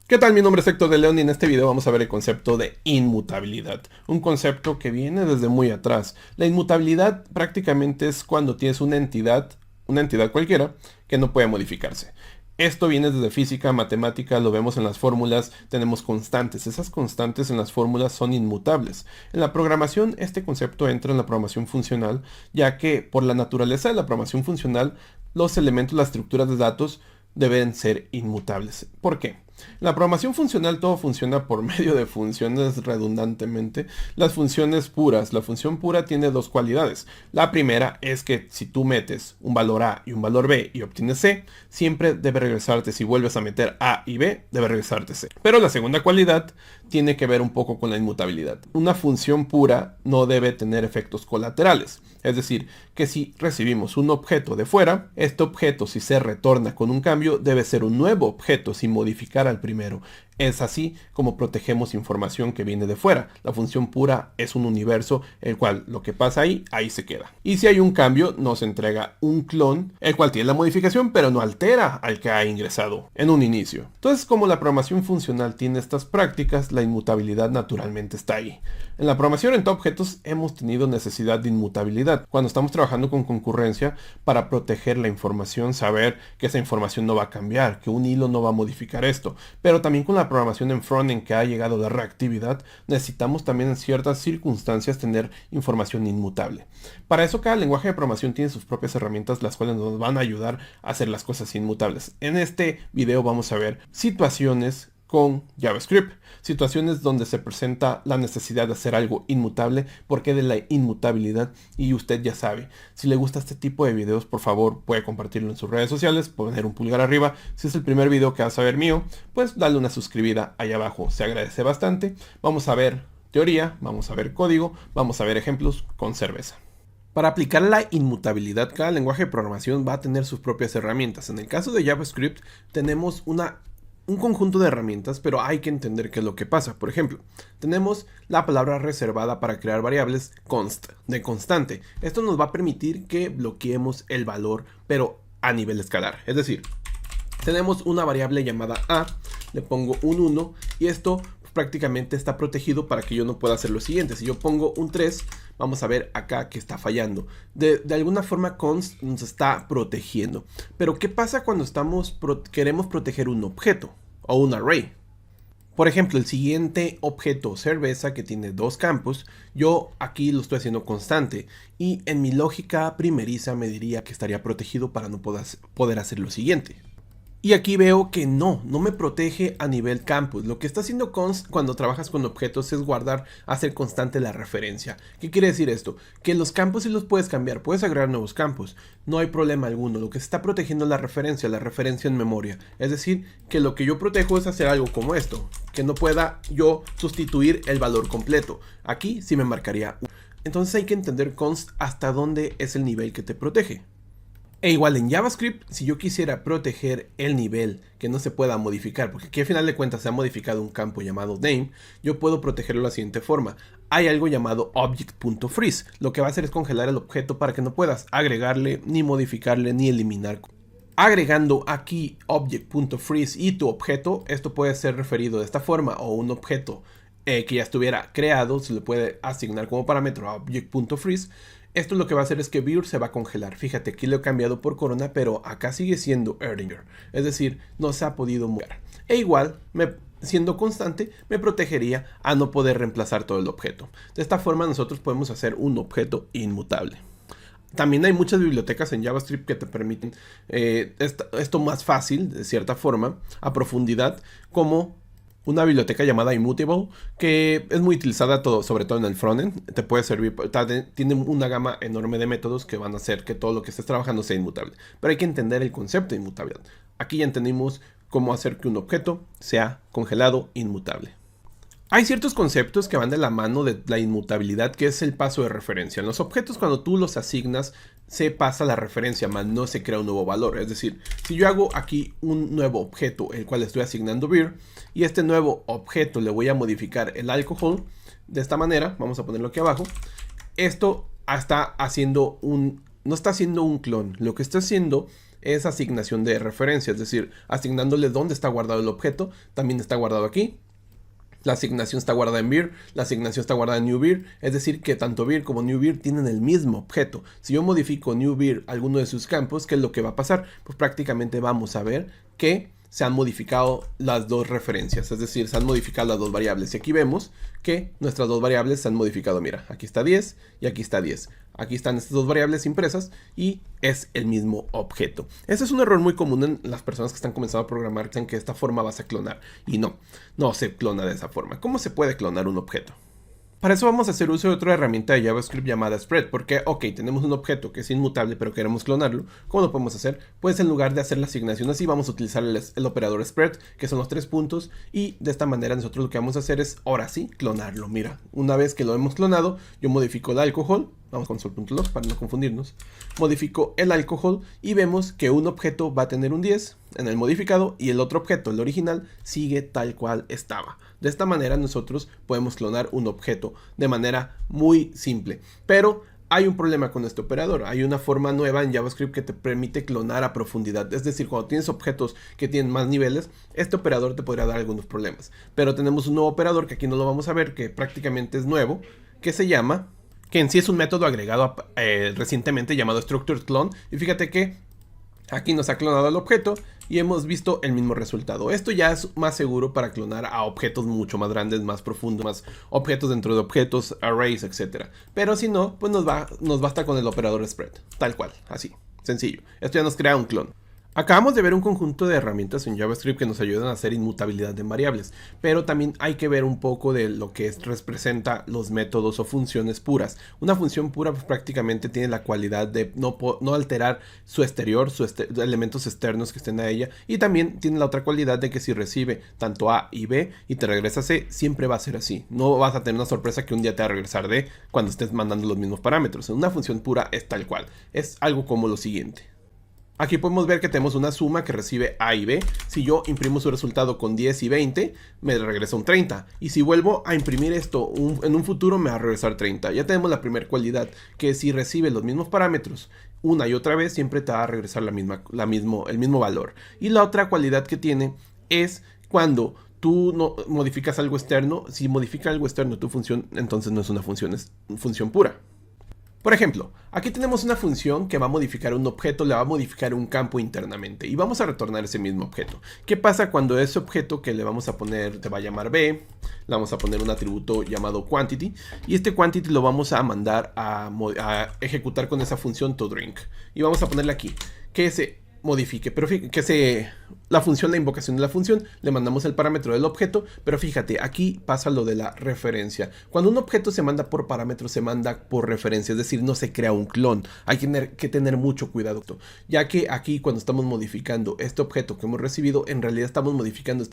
¿Qué tal? Mi nombre es Héctor de León y en este video vamos a ver el concepto de inmutabilidad. Un concepto que viene desde muy atrás. La inmutabilidad prácticamente es cuando tienes una entidad cualquiera, que no puede modificarse. Esto viene desde física, matemática, lo vemos en las fórmulas, tenemos constantes. Esas constantes en las fórmulas son inmutables. En la programación, este concepto entra en la programación funcional, ya que por la naturaleza de la programación funcional, los elementos, las estructuras de datos deben ser inmutables. ¿Por qué? En la programación funcional todo funciona por medio de funciones redundantemente. Las funciones puras. La función pura tiene dos cualidades. La primera es que si tú metes un valor A y un valor B y obtienes C, siempre debe regresarte. Si vuelves a meter A y B, debe regresarte C. Pero la segunda cualidad tiene que ver un poco con la inmutabilidad. Una función pura no debe tener efectos colaterales. Es decir, que si recibimos un objeto de fuera, este objeto, si se retorna con un cambio, debe ser un nuevo objeto sin modificar al primero. Es así como protegemos información que viene de fuera. La función pura es un universo, el cual lo que pasa ahí se queda. Y si hay un cambio, nos entrega un clon, el cual tiene la modificación, pero no altera al que ha ingresado en un inicio. Entonces, como la programación funcional tiene estas prácticas, la inmutabilidad naturalmente está ahí. En la programación en objetos hemos tenido necesidad de inmutabilidad. Cuando estamos trabajando con concurrencia, para proteger la información, saber que esa información no va a cambiar, que un hilo no va a modificar esto. Pero también con la programación en frontend que ha llegado de reactividad, necesitamos también en ciertas circunstancias tener información inmutable. Para eso cada lenguaje de programación tiene sus propias herramientas, las cuales nos van a ayudar a hacer las cosas inmutables. En este video vamos a ver situaciones con JavaScript, situaciones donde se presenta la necesidad de hacer algo inmutable, porque de la inmutabilidad, y usted ya sabe. Si le gusta este tipo de videos, por favor puede compartirlo en sus redes sociales, poner un pulgar arriba. Si es el primer video que vas a ver mío, pues dale una suscribida allá abajo, se agradece bastante. Vamos a ver teoría, vamos a ver código, vamos a ver ejemplos con cerveza. Para aplicar la inmutabilidad, cada lenguaje de programación va a tener sus propias herramientas. En el caso de JavaScript tenemos un conjunto de herramientas, pero hay que entender qué es lo que pasa. Por ejemplo, tenemos la palabra reservada para crear variables const, de constante. Esto nos va a permitir que bloqueemos el valor, pero a nivel escalar. Es decir, tenemos una variable llamada a, le pongo un 1 y esto prácticamente está protegido para que yo no pueda hacer lo siguiente. Si yo pongo un 3, vamos a ver acá que está fallando. De alguna forma const nos está protegiendo. Pero ¿qué pasa cuando queremos proteger un objeto o un array? Por ejemplo, el siguiente objeto cerveza que tiene dos campos, yo aquí lo estoy haciendo constante y en mi lógica primeriza me diría que estaría protegido para no poder hacer lo siguiente. Y aquí veo que no me protege a nivel campus. Lo que está haciendo const cuando trabajas con objetos es hacer constante la referencia. ¿Qué quiere decir esto? Que los campos sí los puedes cambiar, puedes agregar nuevos campos. No hay problema alguno. Lo que se está protegiendo es la referencia en memoria. Es decir, que lo que yo protejo es hacer algo como esto. Que no pueda yo sustituir el valor completo. Aquí sí me marcaría 1. Entonces hay que entender const hasta dónde es el nivel que te protege. E igual en JavaScript, si yo quisiera proteger el nivel que no se pueda modificar, porque aquí al final de cuentas se ha modificado un campo llamado name, yo puedo protegerlo de la siguiente forma. Hay algo llamado object.freeze, lo que va a hacer es congelar el objeto para que no puedas agregarle, ni modificarle, ni eliminar. Agregando aquí object.freeze y tu objeto, esto puede ser referido de esta forma, o un objeto que ya estuviera creado, se le puede asignar como parámetro a object.freeze. Esto lo que va a hacer es que Beer se va a congelar. Fíjate, aquí lo he cambiado por Corona, pero acá sigue siendo Erdinger. Es decir, no se ha podido mover. E igual, siendo constante, me protegería a no poder reemplazar todo el objeto. De esta forma nosotros podemos hacer un objeto inmutable. También hay muchas bibliotecas en JavaScript que te permiten esto más fácil, de cierta forma, a profundidad, como una biblioteca llamada Immutable, que es muy utilizada sobre todo en el frontend. Te puede servir, tiene una gama enorme de métodos que van a hacer que todo lo que estés trabajando sea inmutable. Pero hay que entender el concepto de inmutabilidad. Aquí ya entendimos cómo hacer que un objeto sea congelado inmutable. Hay ciertos conceptos que van de la mano de la inmutabilidad, que es el paso de referencia. En los objetos, cuando tú los asignas, se pasa la referencia, más no se crea un nuevo valor. Es decir, si yo hago aquí un nuevo objeto, el cual estoy asignando beer, y este nuevo objeto le voy a modificar el alcohol, de esta manera, vamos a ponerlo aquí abajo, esto está haciendo no está haciendo un clon, lo que está haciendo es asignación de referencia, es decir, asignándole dónde está guardado el objeto, también está guardado aquí. La asignación está guardada en vir, la asignación está guardada en newVir, es decir que tanto vir como newVir tienen el mismo objeto. Si yo modifico newVir alguno de sus campos, ¿qué es lo que va a pasar? Pues prácticamente vamos a ver que se han modificado las dos referencias, es decir, se han modificado las dos variables. Y aquí vemos que nuestras dos variables se han modificado. Mira, aquí está 10 y aquí está 10. Aquí están estas dos variables impresas y es el mismo objeto. Ese es un error muy común en las personas que están comenzando a programar, que de esta forma vas a clonar. Y no se clona de esa forma. ¿Cómo se puede clonar un objeto? Para eso vamos a hacer uso de otra herramienta de JavaScript llamada spread, porque tenemos un objeto que es inmutable pero queremos clonarlo. ¿Cómo lo podemos hacer? Pues en lugar de hacer la asignación así, vamos a utilizar el operador spread, que son los 3 puntos, y de esta manera nosotros lo que vamos a hacer es, ahora sí, clonarlo. Mira, una vez que lo hemos clonado, yo modifico el alcohol, vamos con console.log para no confundirnos, modifico el alcohol y vemos que un objeto va a tener un 10 en el modificado y el otro objeto, el original, sigue tal cual estaba. De esta manera nosotros podemos clonar un objeto de manera muy simple, pero hay un problema con este operador. Hay una forma nueva en JavaScript que te permite clonar a profundidad. Es decir, cuando tienes objetos que tienen más niveles, este operador te podría dar algunos problemas. Pero tenemos un nuevo operador que aquí no lo vamos a ver, que prácticamente es nuevo, que se llama, que en sí es un método agregado recientemente llamado structureClone. Y fíjate que aquí nos ha clonado el objeto y hemos visto el mismo resultado. Esto ya es más seguro para clonar a objetos mucho más grandes, más profundos, más objetos dentro de objetos, arrays, etc. Pero si no, pues nos basta con el operador spread, tal cual, así, sencillo. Esto ya nos crea un clon. Acabamos de ver un conjunto de herramientas en JavaScript que nos ayudan a hacer inmutabilidad en variables, pero también hay que ver un poco de lo que representa los métodos o funciones puras. Una función pura pues, prácticamente tiene la cualidad de no alterar su exterior, elementos externos que estén a ella, y también tiene la otra cualidad de que si recibe tanto A y B y te regresa C, siempre va a ser así. No vas a tener una sorpresa que un día te va a regresar D cuando estés mandando los mismos parámetros. Una función pura es tal cual, es algo como lo siguiente. Aquí podemos ver que tenemos una suma que recibe A y B. Si yo imprimo su resultado con 10 y 20, me regresa un 30. Y si vuelvo a imprimir esto en un futuro, me va a regresar 30. Ya tenemos la primera cualidad, que si recibe los mismos parámetros una y otra vez, siempre te va a regresar el mismo valor. Y la otra cualidad que tiene es cuando tú no modificas algo externo. Si modifica algo externo tu función, entonces no es una función, es una función pura. Por ejemplo, aquí tenemos una función que va a modificar un objeto, le va a modificar un campo internamente y vamos a retornar ese mismo objeto. ¿Qué pasa cuando ese objeto que le vamos a poner, te va a llamar B, le vamos a poner un atributo llamado quantity y este quantity lo vamos a mandar a ejecutar con esa función toDrink y vamos a ponerle aquí que se modifique, pero que la invocación de la función, le mandamos el parámetro del objeto, pero fíjate, aquí pasa lo de la referencia. Cuando un objeto se manda por parámetro, se manda por referencia, es decir, no se crea un clon. Hay que tener mucho cuidado, ya que aquí cuando estamos modificando este objeto que hemos recibido, en realidad estamos modificando,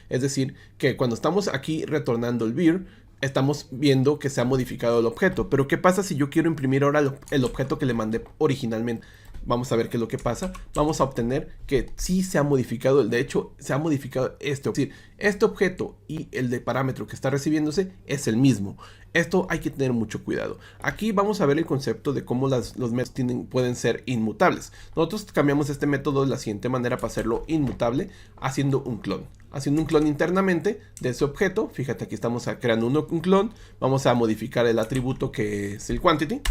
es decir, que cuando estamos aquí retornando el vir, estamos viendo que se ha modificado el objeto, pero ¿qué pasa si yo quiero imprimir ahora el objeto que le mandé originalmente? Vamos a ver qué es lo que pasa. Vamos a obtener que sí se ha modificado, de hecho se ha modificado es decir, este objeto y el de parámetro que está recibiéndose es el mismo. Esto hay que tener mucho cuidado. Aquí vamos a ver el concepto de cómo los métodos pueden ser inmutables. Nosotros cambiamos este método de la siguiente manera para hacerlo inmutable, haciendo un clon. Haciendo un clon internamente de ese objeto. Fíjate, aquí estamos creando un clon. Vamos a modificar el atributo que es el quantity.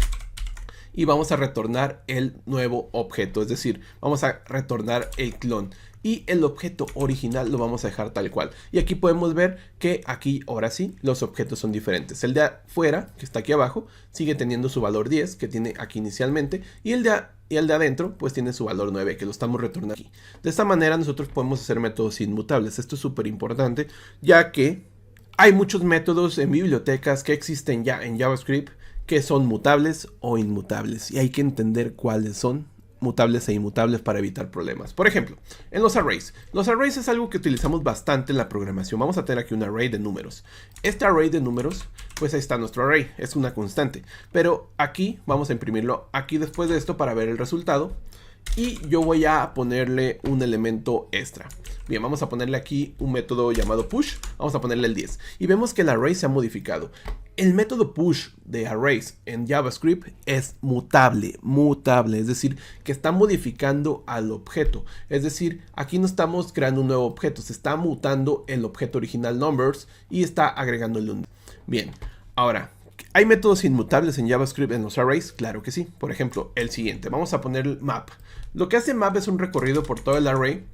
Y vamos a retornar el nuevo objeto, es decir, vamos a retornar el clon y el objeto original lo vamos a dejar tal cual. Y aquí podemos ver que aquí ahora sí los objetos son diferentes. El de afuera, que está aquí abajo, sigue teniendo su valor 10 que tiene aquí inicialmente y el de adentro pues tiene su valor 9 que lo estamos retornando aquí. De esta manera nosotros podemos hacer métodos inmutables. Esto es súper importante ya que hay muchos métodos en bibliotecas que existen ya en JavaScript que son mutables o inmutables y hay que entender cuáles son mutables e inmutables para evitar problemas. Por ejemplo, en los arrays. Los arrays es algo que utilizamos bastante en la programación. Vamos a tener aquí un array de números. Este array de números, pues ahí está nuestro array, es una constante. Pero aquí vamos a imprimirlo aquí después de esto para ver el resultado. Y yo voy a ponerle un elemento extra. Bien, vamos a ponerle aquí un método llamado push. Vamos a ponerle el 10. Y vemos que el array se ha modificado. El método push de arrays en JavaScript es mutable, es decir, que está modificando al objeto. Es decir, aquí no estamos creando un nuevo objeto, se está mutando el objeto original numbers y está agregándole un... Bien, ahora, ¿hay métodos inmutables en JavaScript en los arrays? Claro que sí. Por ejemplo, el siguiente, vamos a poner map. Lo que hace map es un recorrido por todo el array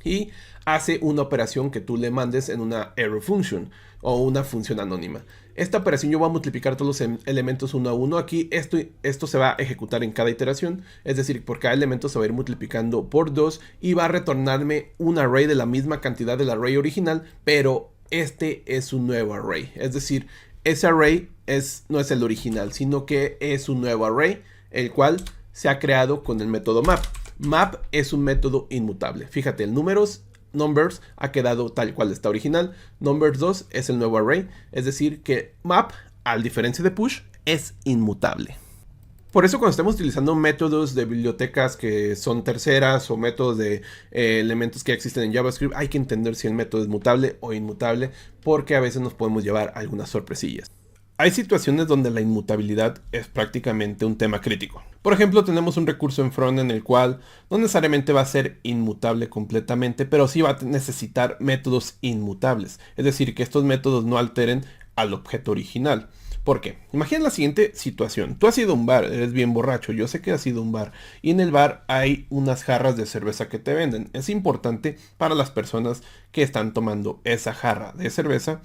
y hace una operación que tú le mandes en una array function o una función anónima. Esta operación yo voy a multiplicar todos los elementos uno a uno. Aquí esto se va a ejecutar en cada iteración, es decir, por cada elemento se va a ir multiplicando por 2 y va a retornarme un array de la misma cantidad del array original, pero este es un nuevo array. Es decir, ese array no es el original, sino que es un nuevo array, el cual se ha creado con el método map. Map es un método inmutable. Fíjate, el numbers ha quedado tal cual está original. Numbers 2 es el nuevo array. Es decir que map, a diferencia de push, es inmutable. Por eso cuando estemos utilizando métodos de bibliotecas que son terceras o métodos de elementos que existen en JavaScript, hay que entender si el método es mutable o inmutable, porque a veces nos podemos llevar algunas sorpresillas. Hay situaciones donde la inmutabilidad es prácticamente un tema crítico. Por ejemplo, tenemos un recurso en front en el cual no necesariamente va a ser inmutable completamente, pero sí va a necesitar métodos inmutables. Es decir, que estos métodos no alteren al objeto original. ¿Por qué? Imagina la siguiente situación. Tú has ido a un bar, eres bien borracho, yo sé que has ido a un bar. Y en el bar hay unas jarras de cerveza que te venden. Es importante para las personas que están tomando esa jarra de cerveza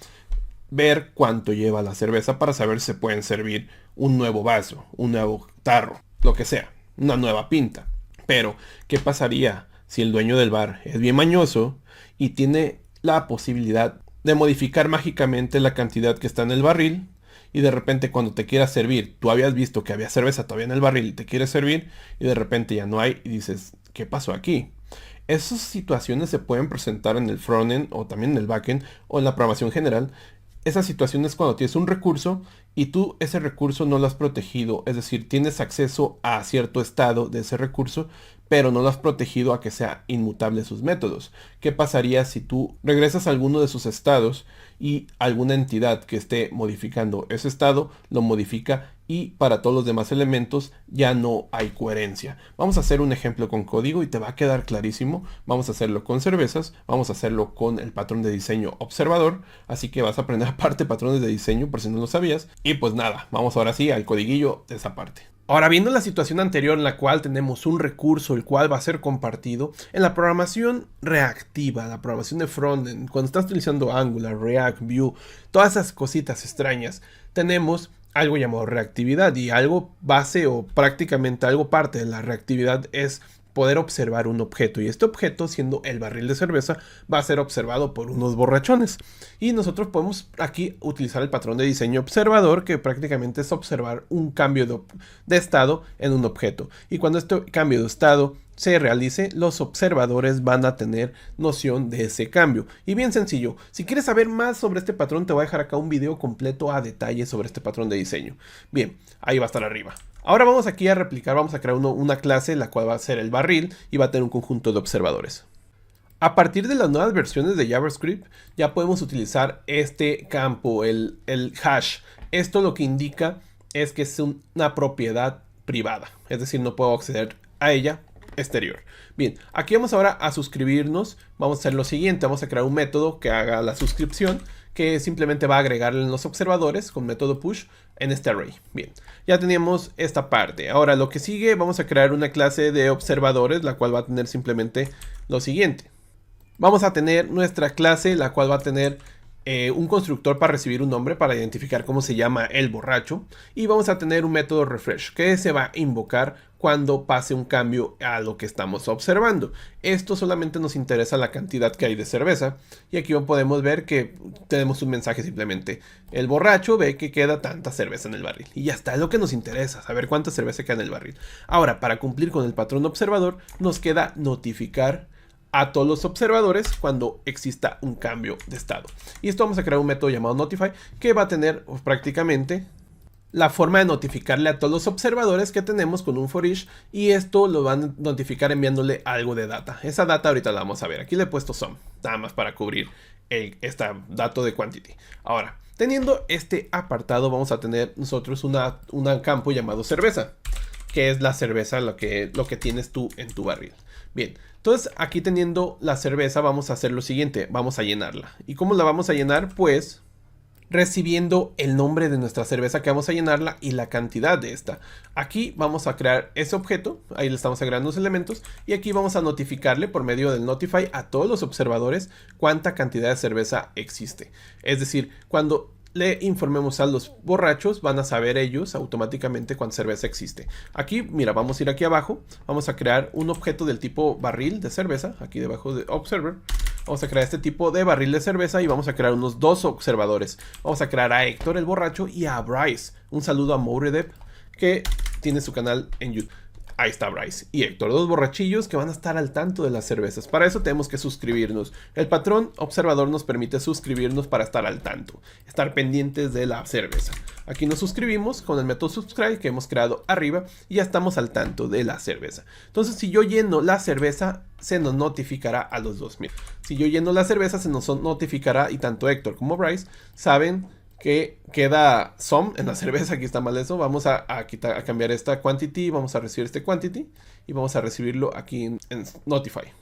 ver cuánto lleva la cerveza para saber si se pueden servir un nuevo vaso, un nuevo tarro, lo que sea, una nueva pinta. Pero, ¿qué pasaría si el dueño del bar es bien mañoso y tiene la posibilidad de modificar mágicamente la cantidad que está en el barril? Y de repente cuando te quieras servir, tú habías visto que había cerveza todavía en el barril, te quieres servir y de repente ya no hay y dices, ¿qué pasó aquí? Esas situaciones se pueden presentar en el frontend o también en el backend o en la programación general. Esa situación es cuando tienes un recurso y tú ese recurso no lo has protegido, es decir, tienes acceso a cierto estado de ese recurso, pero no lo has protegido a que sea inmutable sus métodos. ¿Qué pasaría si tú regresas a alguno de sus estados y alguna entidad que esté modificando ese estado lo modifica y para todos los demás elementos ya no hay coherencia? Vamos a hacer un ejemplo con código y te va a quedar clarísimo. Vamos a hacerlo con cervezas, vamos a hacerlo con el patrón de diseño observador, así que vas a aprender aparte patrones de diseño por si no lo sabías. Y pues nada, vamos ahora sí al codiguillo de esa parte. Ahora, viendo la situación anterior en la cual tenemos un recurso el cual va a ser compartido, en la programación reactiva, la programación de frontend, cuando estás utilizando Angular, React, Vue, todas esas cositas extrañas, tenemos algo llamado reactividad, y algo base o prácticamente algo parte de la reactividad es poder observar un objeto, y este objeto, siendo el barril de cerveza, va a ser observado por unos borrachones, y nosotros podemos aquí utilizar el patrón de diseño observador, que prácticamente es observar un cambio de estado en un objeto, y cuando este cambio de estado se realice, los observadores van a tener noción de ese cambio. Y bien sencillo, si quieres saber más sobre este patrón, te voy a dejar acá un video completo a detalle sobre este patrón de diseño. Bien, ahí va a estar arriba. Ahora vamos aquí a replicar, vamos a crear una clase, la cual va a ser el barril y va a tener un conjunto de observadores. A partir de las nuevas versiones de JavaScript, ya podemos utilizar este campo, el hash. Esto lo que indica es que es una propiedad privada, es decir, no puedo acceder a ella exterior. Bien, aquí vamos ahora a suscribirnos. Vamos a hacer lo siguiente, vamos a crear un método que haga la suscripción, que simplemente va a agregarle en los observadores con método push en este array. Bien, ya teníamos esta parte. Ahora lo que sigue, vamos a crear una clase de observadores, la cual va a tener simplemente lo siguiente. Vamos a tener nuestra clase, la cual va a tener un constructor para recibir un nombre, para identificar cómo se llama el borracho, y vamos a tener un método refresh que se va a invocar cuando pase un cambio a lo que estamos observando. Esto solamente nos interesa la cantidad que hay de cerveza, y aquí podemos ver que tenemos un mensaje simplemente: el borracho ve que queda tanta cerveza en el barril, y ya está, es lo que nos interesa, saber cuánta cerveza queda en el barril. Ahora, para cumplir con el patrón observador, nos queda notificar a todos los observadores cuando exista un cambio de estado. Y esto vamos a crear un método llamado notify, que va a tener prácticamente la forma de notificarle a todos los observadores que tenemos con un for each, y esto lo van a notificar enviándole algo de data. Esa data ahorita la vamos a ver. Aquí le he puesto sum, nada más para cubrir este dato de quantity. Ahora, Teniendo este apartado vamos a tener nosotros un campo llamado cerveza, que es la cerveza lo que tienes tú en tu barril. Bien, entonces aquí teniendo la cerveza vamos a hacer lo siguiente, vamos a llenarla. ¿Y cómo la vamos a llenar? Pues recibiendo el nombre de nuestra cerveza que vamos a llenarla y la cantidad de esta. Aquí vamos a crear ese objeto, ahí le estamos agregando los elementos y aquí vamos a notificarle por medio del notify a todos los observadores cuánta cantidad de cerveza existe. Es decir, cuando le informemos a los borrachos, van a saber ellos automáticamente cuánta cerveza existe. Aquí, mira, vamos a ir aquí abajo, vamos a crear un objeto del tipo barril de cerveza, aquí debajo de Observer. Vamos a crear este tipo de barril de cerveza y vamos a crear unos 2 observadores. Vamos a crear a Héctor el borracho y a Bryce. Un saludo a Mouredep, que tiene su canal en YouTube. Ahí está Bryce y Héctor, 2 borrachillos que van a estar al tanto de las cervezas. Para eso tenemos que suscribirnos. El patrón observador nos permite suscribirnos para estar al tanto, estar pendientes de la cerveza. Aquí nos suscribimos con el método subscribe que hemos creado arriba y ya estamos al tanto de la cerveza. Entonces, si yo lleno la cerveza, se nos notificará a los dos. Mira, si yo lleno la cerveza, se nos notificará y tanto Héctor como Bryce saben que queda some en la cerveza. Aquí está mal eso. Vamos a cambiar esta quantity. Vamos a recibir este quantity y vamos a recibirlo aquí en Notify.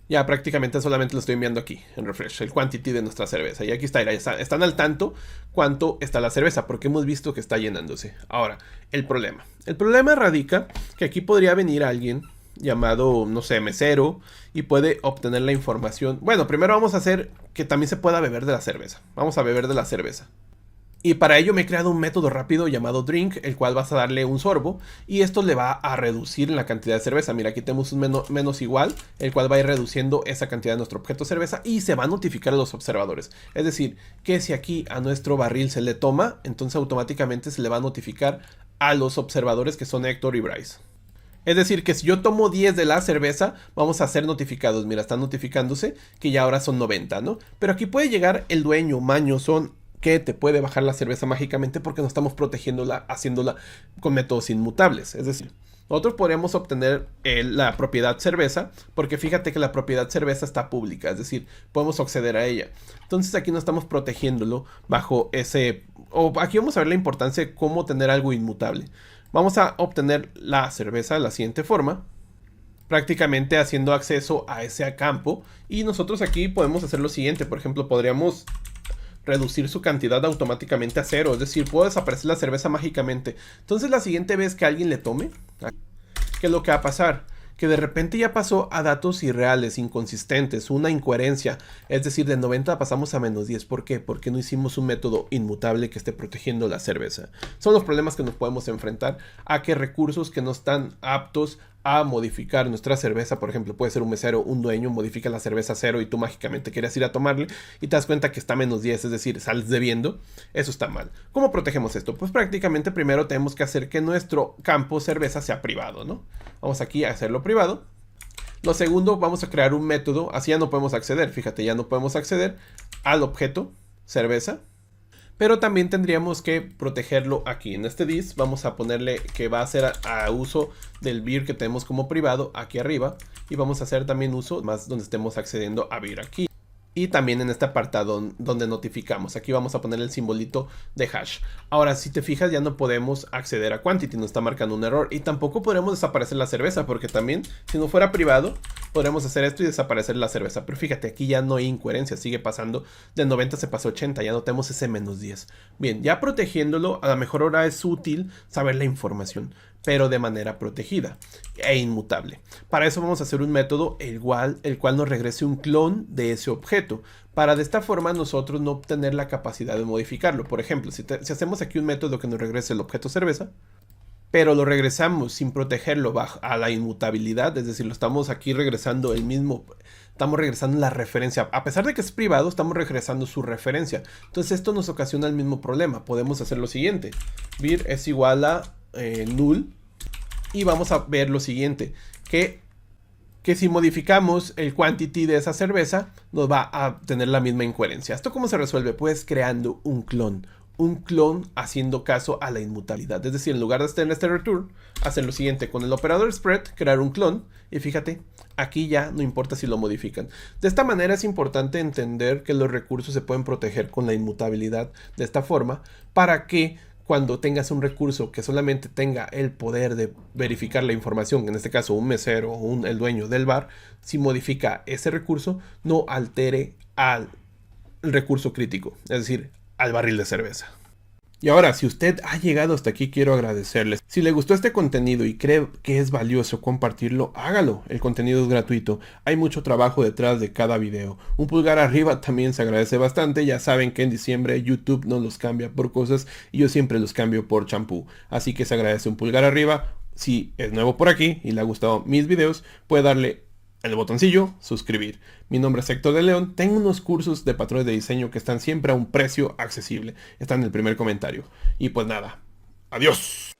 Ya prácticamente solamente lo estoy enviando aquí en refresh, el quantity de nuestra cerveza. Y aquí está, ya están al tanto cuánto está la cerveza, porque hemos visto que está llenándose. Ahora, el problema. El problema radica que aquí podría venir alguien llamado, no sé, mesero, y puede obtener la información. Bueno, primero vamos a hacer que también se pueda beber de la cerveza. Vamos a beber de la cerveza. Y para ello me he creado un método rápido llamado drink, el cual vas a darle un sorbo y esto le va a reducir la cantidad de cerveza. Mira, aquí tenemos un menos igual, el cual va a ir reduciendo esa cantidad de nuestro objeto cerveza y se va a notificar a los observadores. Es decir, que si aquí a nuestro barril se le toma, entonces automáticamente se le va a notificar a los observadores que son Héctor y Bryce. Es decir, que si yo tomo 10 de la cerveza, vamos a ser notificados. Mira, están notificándose que ya ahora son 90, ¿no? Pero aquí puede llegar el dueño mañosón que te puede bajar la cerveza mágicamente porque no estamos protegiéndola, haciéndola con métodos inmutables. Es decir, nosotros podríamos obtener la propiedad cerveza, porque fíjate que la propiedad cerveza está pública, es decir, podemos acceder a ella. Entonces aquí no estamos protegiéndolo bajo ese... aquí vamos a ver la importancia de cómo tener algo inmutable. Vamos a obtener la cerveza de la siguiente forma, prácticamente haciendo acceso a ese campo. Y nosotros aquí podemos hacer lo siguiente, por ejemplo, podríamos reducir su cantidad automáticamente a 0, es decir, puede desaparecer la cerveza mágicamente. Entonces la siguiente vez que alguien le tome, ¿qué es lo que va a pasar? Que de repente ya pasó a datos irreales, inconsistentes, una incoherencia, es decir, de 90 pasamos a menos 10. ¿Por qué? Porque no hicimos un método inmutable que esté protegiendo la cerveza. Son los problemas que nos podemos enfrentar a que recursos que no están aptos a modificar nuestra cerveza, por ejemplo, puede ser un mesero, un dueño, modifica la cerveza a 0 y tú mágicamente quieres ir a tomarle y te das cuenta que está menos 10, es decir, sales debiendo. Eso está mal. ¿Cómo protegemos esto? Pues prácticamente primero tenemos que hacer que nuestro campo cerveza sea privado, ¿no? Vamos aquí a hacerlo privado. Lo segundo, vamos a crear un método, así ya no podemos acceder, fíjate, ya no podemos acceder al objeto cerveza. Pero también tendríamos que protegerlo aquí en este dis. Vamos a ponerle que va a ser a uso del beer que tenemos como privado aquí arriba. Y vamos a hacer también uso más donde estemos accediendo a beer aquí. Y también en este apartado donde notificamos. Aquí vamos a poner el simbolito de hash. Ahora, si te fijas, ya no podemos acceder a quantity. Nos está marcando un error. Y tampoco podremos desaparecer la cerveza. Porque también, si no fuera privado, podremos hacer esto y desaparecer la cerveza. Pero fíjate, aquí ya no hay incoherencia. Sigue pasando. De 90 se pasó a 80. Ya no tenemos ese menos 10. Bien, ya protegiéndolo, a lo mejor ahora es útil saber la información, pero de manera protegida e inmutable. Para eso vamos a hacer un método el cual nos regrese un clon de ese objeto, para de esta forma nosotros no obtener la capacidad de modificarlo. Por ejemplo, si hacemos aquí un método que nos regrese el objeto cerveza, pero lo regresamos sin protegerlo a la inmutabilidad, es decir, lo estamos aquí regresando el mismo, estamos regresando la referencia, a pesar de que es privado, estamos regresando su referencia. Entonces esto nos ocasiona el mismo problema. Podemos hacer lo siguiente, vir es igual a null, y vamos a ver lo siguiente, que si modificamos el quantity de esa cerveza nos va a tener la misma incoherencia. ¿Esto cómo se resuelve? Pues creando un clon un clon haciendo caso a la inmutabilidad. Es decir, en lugar de estar en este return, hacen lo siguiente: con el operador spread, crear un clon. Y fíjate, aquí ya no importa si lo modifican. De esta manera es importante entender que los recursos se pueden proteger con la inmutabilidad de esta forma, para que cuando tengas un recurso que solamente tenga el poder de verificar la información, en este caso un mesero o el dueño del bar, si modifica ese recurso, no altere al recurso crítico, es decir, al barril de cerveza. Y ahora, si usted ha llegado hasta aquí, quiero agradecerles. Si le gustó este contenido y cree que es valioso compartirlo, hágalo. El contenido es gratuito. Hay mucho trabajo detrás de cada video. Un pulgar arriba también se agradece bastante. Ya saben que en diciembre YouTube no los cambia por cosas y yo siempre los cambio por champú. Así que se agradece un pulgar arriba. Si es nuevo por aquí y le ha gustado mis videos, puede darle el botoncillo suscribir. Mi nombre es Héctor de León. Tengo unos cursos de patrones de diseño que están siempre a un precio accesible. Está en el primer comentario. Y pues nada, adiós.